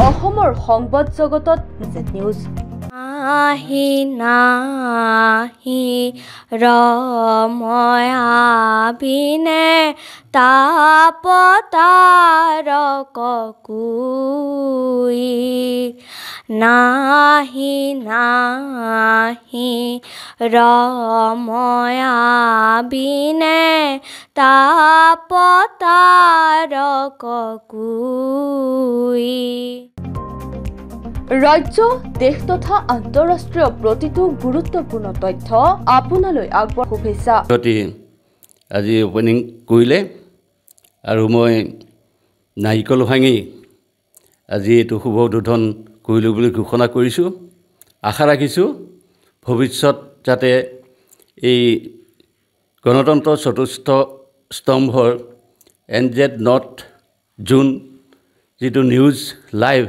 অসমৰ সংবাদ জগতত জেড নিউজ। নাহি নাহি ৰময়াবিনে তাপতাৰক কুই নাহি নাহি ৰময়াবিনে তাপতাৰক কুই। ৰাজ্য দেশ তথা আন্তঃৰাষ্ট্ৰীয় প্ৰতিটো গুৰুত্বপূৰ্ণ তথ্য আপোনালৈ আগবঢ়াই শুভেচ্ছা। আজি অপেনিং কৰিলে আৰু মই নাৰিকল ভাঙি আজি এইটো শুভ উদ্বোধন কৰিলোঁ বুলি ঘোষণা কৰিছোঁ। আশা ৰাখিছোঁ ভৱিষ্যত যাতে এই গণতন্ত্ৰৰ চতুৰ্থ স্তম্ভৰ NZ নৰ্থ জোন যিটো নিউজ লাইভ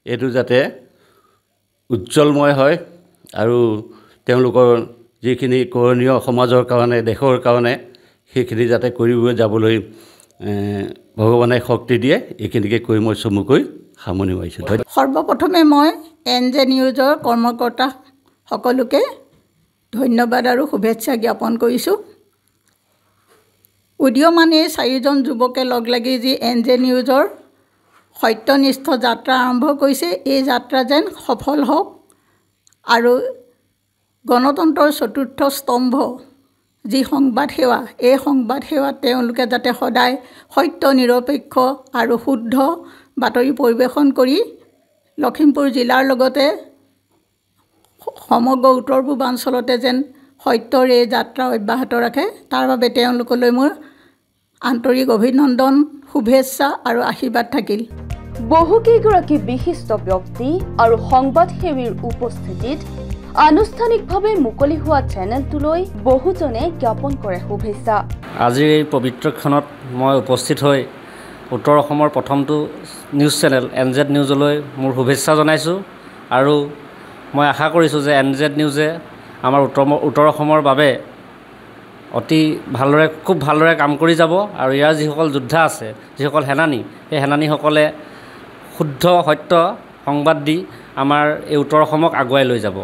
এইটো যাতে উজ্জ্বলময় হয় আৰু তেওঁলোকৰ যিখিনি কৰণীয় সমাজৰ কাৰণে দেশৰ কাৰণে সেইখিনি যাতে কৰিব যাবলৈ ভগৱানে শক্তি দিয়ে। এইখিনিকে কৈ মই চমুকৈ সামৰণি মাৰিছোঁ। সৰ্বপ্ৰথমে মই NZ নিউজৰ কৰ্মকৰ্তা সকলোকে ধন্যবাদ আৰু শুভেচ্ছা জ্ঞাপন কৰিছোঁ। উদীয়মানে চাৰিজন যুৱকে লগ লাগি যি NZ নিউজৰ সত্যনিষ্ঠ যাত্ৰা আৰম্ভ কৰিছে, এই যাত্ৰা যেন সফল হওক আৰু গণতন্ত্ৰৰ চতুৰ্থ স্তম্ভ যি সংবাদ সেৱা, এই সংবাদ সেৱাত তেওঁলোকে যাতে সদায় সত্য নিৰপেক্ষ আৰু শুদ্ধ বাতৰি পৰিৱেশন কৰি লখিমপুৰ জিলাৰ লগতে সমগ্ৰ উত্তৰ পূৰ্বাঞ্চলতে যেন সত্যৰ এই যাত্ৰা অব্যাহত ৰাখে, তাৰ বাবে তেওঁলোকলৈ মোৰ আন্তৰিক অভিনন্দন, শুভেচ্ছা আৰু আশীৰ্বাদ থাকিল। বহুকেইগৰাকী বিশিষ্ট ব্যক্তি আৰু সংবাদসেৱীৰ উপস্থিতিত আনুষ্ঠানিকভাৱে মুকলি হোৱা চেনেলটোলৈ বহুজনে জ্ঞাপন কৰে শুভেচ্ছা। আজিৰ এই পবিত্ৰ ক্ষণত মই উপস্থিত হৈ উত্তৰ অসমৰ প্ৰথমটো নিউজ চেনেল NZ নিউজলৈ মোৰ শুভেচ্ছা জনাইছোঁ আৰু মই আশা কৰিছোঁ যে NZ নিউজে আমাৰ উত্তৰ অসমৰ বাবে অতি ভালদৰে খুব ভালদৰে কাম কৰি যাব আৰু ইয়াৰ যিসকল যোদ্ধা আছে, যিসকল সেনানী, সেই সেনানীসকলে শুদ্ধ সত্য সংবাদ দি আমাৰ এই উত্তৰ অসমক আগুৱাই লৈ যাব।